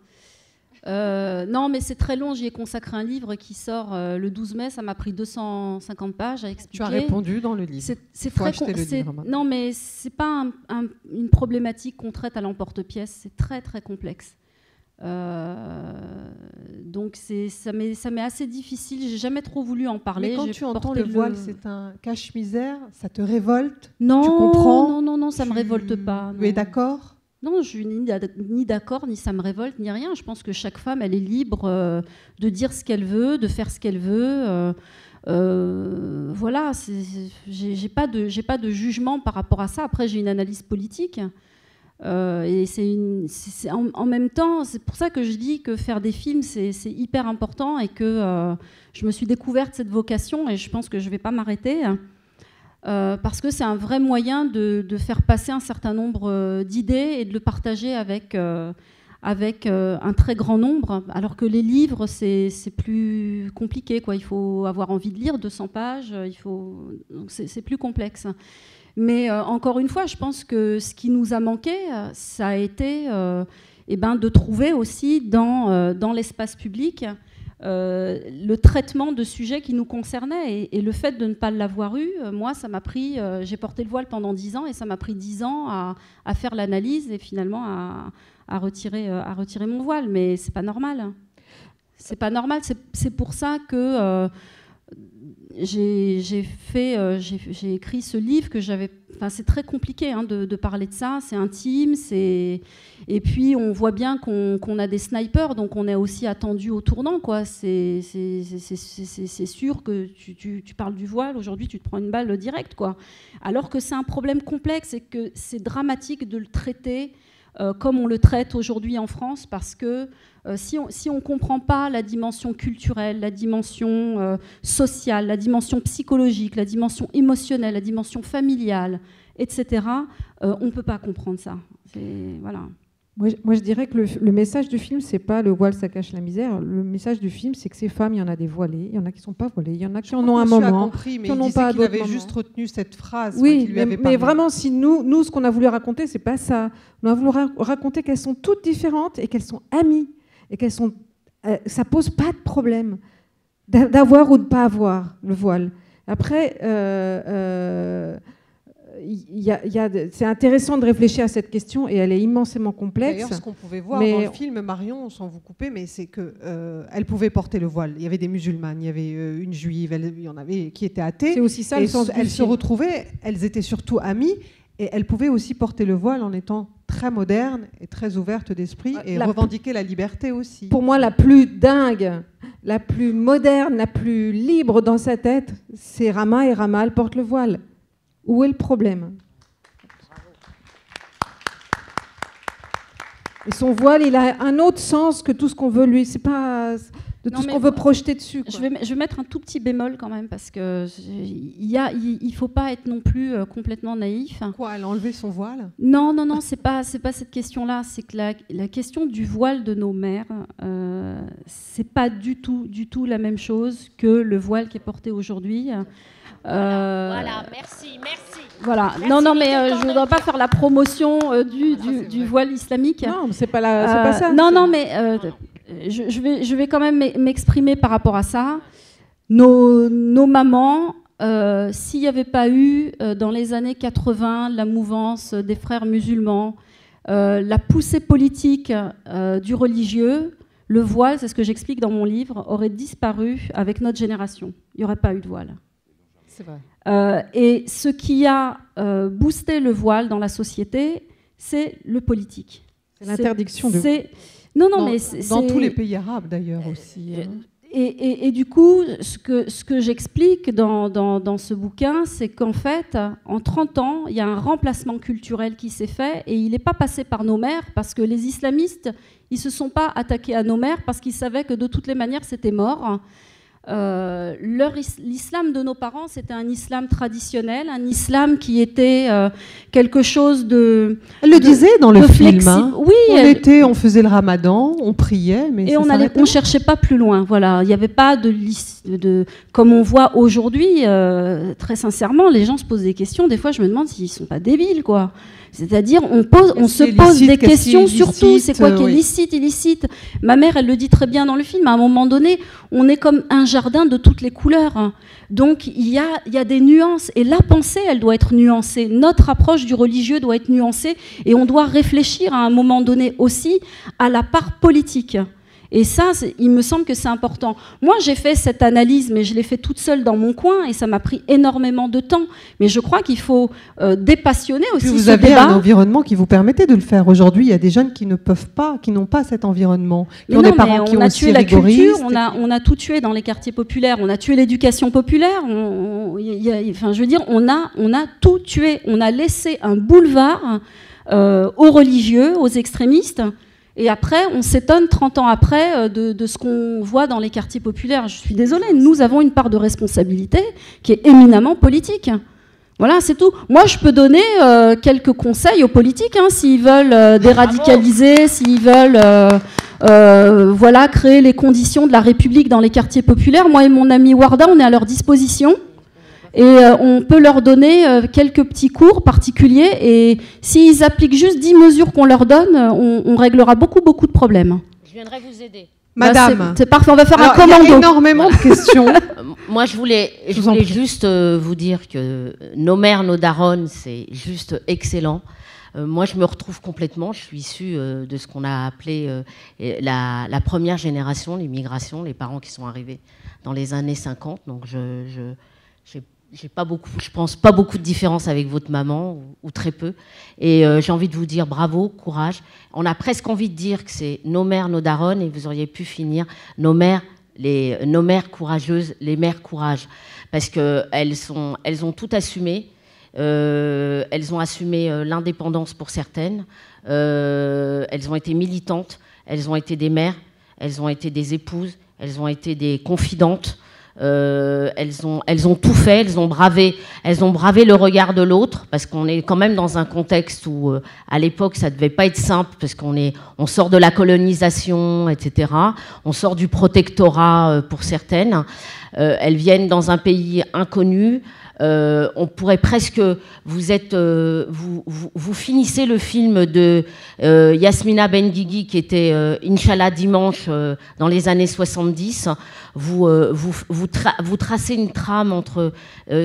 Non, mais c'est très long. J'y ai consacré un livre qui sort le 12 mai. Ça m'a pris 250 pages à expliquer. Tu as répondu dans le livre. C'est très non, mais c'est pas une problématique qu'on traite à l'emporte-pièce. C'est très très complexe. Donc ça m'est assez difficile. J'ai jamais trop voulu en parler. Mais quand tu entends le voile, c'est un cache-misère. Ça te révolte? Non, tu comprends? Non, ça me révolte pas. Tu es d'accord? Non, je suis ni d'accord, ni ça me révolte, ni rien. Je pense que chaque femme, elle est libre de dire ce qu'elle veut, de faire ce qu'elle veut. Voilà, j'ai pas de jugement par rapport à ça. Après, j'ai une analyse politique. Et en même temps, c'est pour ça que je dis que faire des films, c'est hyper important et que je me suis découverte cette vocation et je pense que je ne vais pas m'arrêter. Parce que c'est un vrai moyen de faire passer un certain nombre d'idées et de le partager avec un très grand nombre, alors que les livres, c'est plus compliqué, quoi. Il faut avoir envie de lire 200 pages, c'est plus complexe. Mais encore une fois, je pense que ce qui nous a manqué, ça a été de trouver aussi dans l'espace public le traitement de sujets qui nous concernaient. Et le fait de ne pas l'avoir eu, moi, ça m'a pris... j'ai porté le voile pendant 10 ans et ça m'a pris 10 ans à faire l'analyse et finalement à retirer mon voile. Mais c'est pas normal. C'est pas normal. C'est pour ça que... j'ai écrit ce livre que j'avais... Enfin, c'est très compliqué de parler de ça, c'est intime, et puis on voit bien qu'on a des snipers, donc on est aussi attendu au tournant, quoi. C'est sûr que tu parles du voile, aujourd'hui tu te prends une balle directe, quoi. Alors que c'est un problème complexe et que c'est dramatique de le traiter comme on le traite aujourd'hui en France, parce que si on ne comprend pas la dimension culturelle, la dimension sociale, la dimension psychologique, la dimension émotionnelle, la dimension familiale, etc., on ne peut pas comprendre ça. Voilà. Moi, je dirais que le message du film, c'est pas le voile, ça cache la misère. Le message du film, c'est que ces femmes, il y en a des voilées, il y en a qui ne sont pas voilées, il y en a qui en ont un moment, compris, mais qui en ont pas à d'autres moments. Il avait juste retenu cette phrase. Oui, mais vraiment, si nous, ce qu'on a voulu raconter, c'est pas ça. On a voulu raconter qu'elles sont toutes différentes et qu'elles sont amies et qu'elles sont. Ça pose pas de problème d'avoir ou de pas avoir le voile. Après. C'est intéressant de réfléchir à cette question et elle est immensément complexe. D'ailleurs, ce qu'on pouvait voir dans le film, Marion, sans vous couper, mais c'est qu'elle pouvait porter le voile. Il y avait des musulmanes, il y avait une juive, il y en avait qui étaient athées. C'est aussi ça le sens du film. Elles se retrouvaient, elles étaient surtout amies et elles pouvaient aussi porter le voile en étant très modernes et très ouvertes d'esprit et revendiquer la liberté aussi. Pour moi, la plus dingue, la plus moderne, la plus libre dans sa tête, c'est Rama, et Rama, elle porte le voile. Où est le problème ? Et son voile, il a un autre sens que tout ce qu'on veut lui. C'est pas de tout ce qu'on veut projeter dessus. Quoi. Je vais mettre un tout petit bémol quand même, parce que il faut pas être non plus complètement naïf. Quoi, elle a enlevé son voile? Non, c'est pas cette question-là. C'est que la question du voile de nos mères, c'est pas du tout la même chose que le voile qui est porté aujourd'hui. Voilà, merci. Voilà. Merci, non, mais je ne voudrais pas faire la promotion du voile islamique. Non, c'est pas ça. Non, mais je vais quand même m'exprimer par rapport à ça. Nos mamans, s'il n'y avait pas eu dans les années 80 la mouvance des frères musulmans, la poussée politique du religieux, le voile, c'est ce que j'explique dans mon livre, aurait disparu avec notre génération. Il n'y aurait pas eu de voile. C'est vrai. Et ce qui a boosté le voile dans la société, c'est le politique. C'est l'interdiction de... Dans tous les pays arabes, d'ailleurs, aussi. Hein. Et du coup, ce que j'explique dans ce bouquin, c'est qu'en fait, en 30 ans, il y a un remplacement culturel qui s'est fait, et il n'est pas passé par nos mères, parce que les islamistes, ils ne se sont pas attaqués à nos mères, parce qu'ils savaient que de toutes les manières, c'était mort. L'islam de nos parents, c'était un islam traditionnel, un islam qui était quelque chose de... Elle le disait dans le film. Hein. Oui, on faisait le ramadan, on priait, mais et on ne cherchait pas plus loin. Voilà, il n'y avait pas de comme on voit aujourd'hui. Très sincèrement, les gens se posent des questions. Des fois, je me demande s'ils ne sont pas débiles, quoi. C'est-à-dire, on se pose des questions sur tout. C'est quoi qui est licite, illicite? Ma mère, elle le dit très bien dans le film. À un moment donné, on est comme un jardin de toutes les couleurs. Donc, il y a des nuances. Et la pensée, elle doit être nuancée. Notre approche du religieux doit être nuancée. Et on doit réfléchir à un moment donné aussi à la part politique. Et ça, il me semble que c'est important. Moi, j'ai fait cette analyse, mais je l'ai fait toute seule dans mon coin, et ça m'a pris énormément de temps. Mais je crois qu'il faut dépassionner aussi ce débat. Vous avez un environnement qui vous permettait de le faire. Aujourd'hui, il y a des jeunes qui ne peuvent pas, qui n'ont pas cet environnement, qui ont des parents qui ont aussi rigoristes. On a tout tué dans les quartiers populaires. On a tué l'éducation populaire. Je veux dire, on a tout tué. On a laissé un boulevard aux religieux, aux extrémistes. Et après, on s'étonne 30 ans après de ce qu'on voit dans les quartiers populaires. Je suis désolée, nous avons une part de responsabilité qui est éminemment politique. Voilà, c'est tout. Moi, je peux donner quelques conseils aux politiques, hein, s'ils veulent déradicaliser, s'ils veulent créer les conditions de la République dans les quartiers populaires. Moi et mon ami Warda, on est à leur disposition. Et on peut leur donner quelques petits cours particuliers. Et s'ils appliquent juste 10 mesures qu'on leur donne, on réglera beaucoup de problèmes. Je viendrai vous aider. Madame. C'est parfait, on va faire un commando. Il y a énormément de questions. Moi, je voulais juste vous dire que nos mères, nos daronnes, c'est juste excellent. Moi, je me retrouve complètement. Je suis issue de ce qu'on a appelé la première génération, l'immigration, les parents qui sont arrivés dans les années 50. Donc, je pense pas beaucoup de différence avec votre maman, ou très peu. Et j'ai envie de vous dire bravo, courage. On a presque envie de dire que c'est nos mères, nos daronnes, et vous auriez pu finir nos mères courageuses, les mères courage. Parce qu'elles ont tout assumé. Elles ont assumé l'indépendance pour certaines. Elles ont été militantes. Elles ont été des mères. Elles ont été des épouses. Elles ont été des confidentes. Elles ont tout fait, elles ont bravé le regard de l'autre, parce qu'on est quand même dans un contexte où, à l'époque, ça devait pas être simple, parce on sort de la colonisation, etc. On sort du protectorat pour certaines. Elles viennent dans un pays inconnu. On pourrait presque... Vous finissez le film de Yasmina Benguigui, qui était Inch'Allah dimanche dans les années 70. Vous tracez une trame entre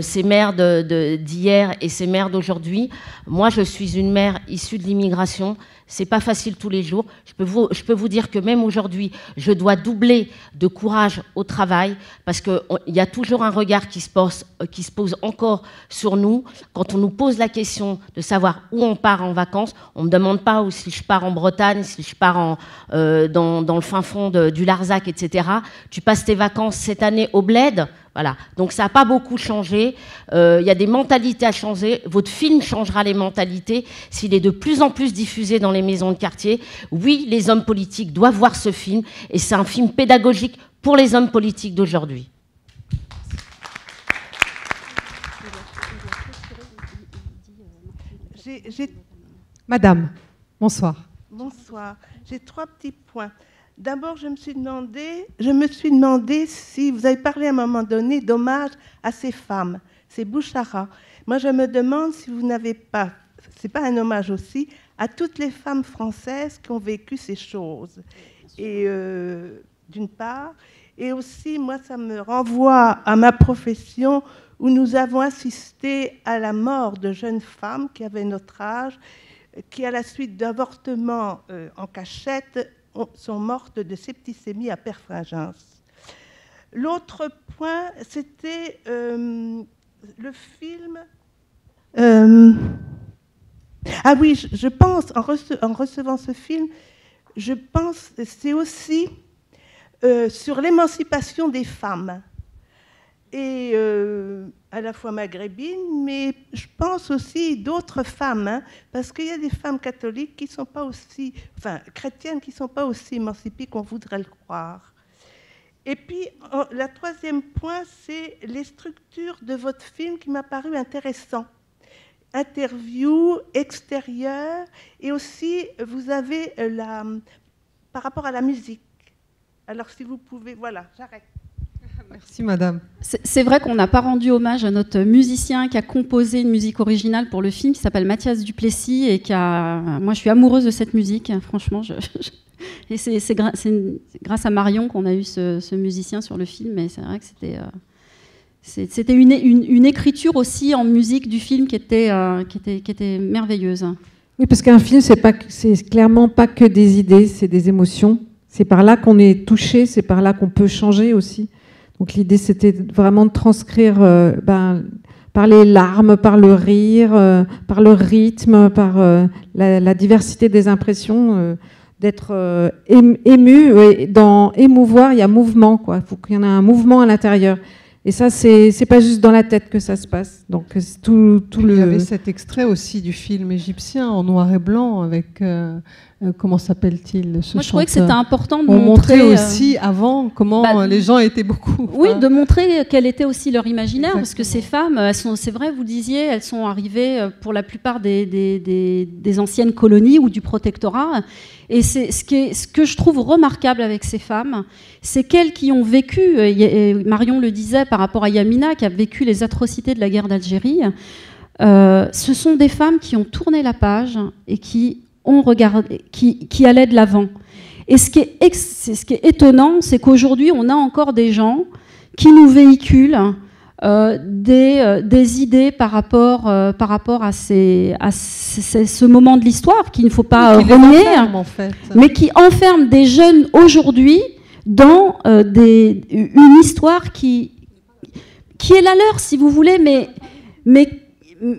ces mères d'hier et ces mères d'aujourd'hui. Moi, je suis une mère issue de l'immigration. C'est pas facile tous les jours. Je peux vous dire que même aujourd'hui, je dois doubler de courage au travail, parce qu'il y a toujours un regard qui se pose encore sur nous. Quand on nous pose la question de savoir où on part en vacances, on ne me demande pas si je pars en Bretagne, si je pars dans le fin fond du Larzac, etc. Tu passes tes vacances cette année au bled. Voilà. Donc ça n'a pas beaucoup changé. Il y a des mentalités à changer. Votre film changera les mentalités s'il est de plus en plus diffusé dans les maisons de quartier. Oui, les hommes politiques doivent voir ce film et c'est un film pédagogique pour les hommes politiques d'aujourd'hui. Madame, bonsoir. Bonsoir. J'ai 3 petits points. D'abord, je me suis demandé si vous avez parlé à un moment donné d'hommage à ces femmes, ces Bouchara. Moi, je me demande si vous n'avez pas, c'est pas un hommage aussi, à toutes les femmes françaises qui ont vécu ces choses. Et d'une part, et aussi, moi, ça me renvoie à ma profession où nous avons assisté à la mort de jeunes femmes qui avaient notre âge, qui, à la suite d'avortements en cachette, sont mortes de septicémie à Perfringence. L'autre point, c'était le film... Ah oui, je pense, en recevant ce film, je pense que c'est aussi sur l'émancipation des femmes. Et à la fois maghrébines, mais je pense aussi d'autres femmes, hein, parce qu'il y a des femmes catholiques qui sont pas aussi, enfin chrétiennes qui ne sont pas aussi émancipées qu'on voudrait le croire. Et puis, la troisième point, c'est les structures de votre film qui m'a paru intéressant. Interview, extérieur, et aussi, vous avez par rapport à la musique. Alors, si vous pouvez, voilà, j'arrête. Merci, madame. C'est vrai qu'on n'a pas rendu hommage à notre musicien qui a composé une musique originale pour le film, qui s'appelle Mathias Duplessis, et moi, je suis amoureuse de cette musique, franchement. Et c'est grâce à Marion qu'on a eu ce musicien sur le film, et c'est vrai que c'était une écriture aussi en musique du film qui était merveilleuse. Oui, parce qu'un film, c'est clairement pas que des idées, c'est des émotions. C'est par là qu'on est touché, c'est par là qu'on peut changer aussi. Donc l'idée, c'était vraiment de transcrire par les larmes, par le rire, par le rythme, par la diversité des impressions, d'être ému. Et dans émouvoir, il y a mouvement, quoi. Il faut qu'il y en ait un mouvement à l'intérieur. Et ça, c'est pas juste dans la tête que ça se passe. Donc tout Il y avait cet extrait aussi du film égyptien en noir et blanc avec comment s'appelle-t-il ce Moi, je trouvais que c'était important de montrer aussi avant comment les gens étaient beaucoup. Oui, de montrer quel était aussi leur imaginaire, exactement. Parce que ces femmes, c'est vrai, vous disiez, elles sont arrivées pour la plupart des anciennes colonies ou du protectorat. Et ce que je trouve remarquable avec ces femmes, c'est qu'elles qui ont vécu, Marion le disait par rapport à Yamina, qui a vécu les atrocités de la guerre d'Algérie, ce sont des femmes qui ont tourné la page et qui allaient de l'avant. Et ce qui est étonnant, c'est qu'aujourd'hui, on a encore des gens qui nous véhiculent des idées par rapport à ce moment de l'histoire qu'il ne faut pas renier, en fait. Mais qui enferment des jeunes aujourd'hui dans une histoire qui est la leur, si vous voulez,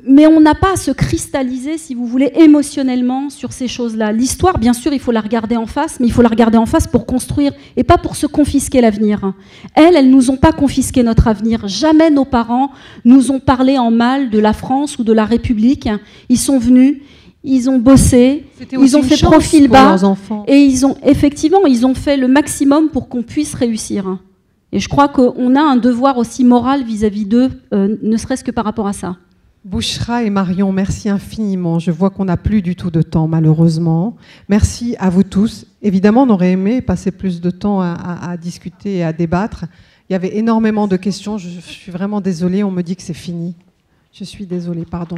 mais on n'a pas à se cristalliser, si vous voulez, émotionnellement sur ces choses-là. L'histoire, bien sûr, il faut la regarder en face, mais il faut la regarder en face pour construire et pas pour se confisquer l'avenir. Elles nous ont pas confisqué notre avenir. Jamais nos parents nous ont parlé en mal de la France ou de la République. Ils sont venus, ils ont bossé, ils ont fait profil bas et ils ont fait le maximum pour qu'on puisse réussir. Et je crois qu'on a un devoir aussi moral vis-à-vis d'eux, ne serait-ce que par rapport à ça. Bouchra et Marion, merci infiniment. Je vois qu'on n'a plus du tout de temps, malheureusement. Merci à vous tous. Évidemment, on aurait aimé passer plus de temps à discuter et à débattre. Il y avait énormément de questions. Je suis vraiment désolée. On me dit que c'est fini. Je suis désolée, pardon.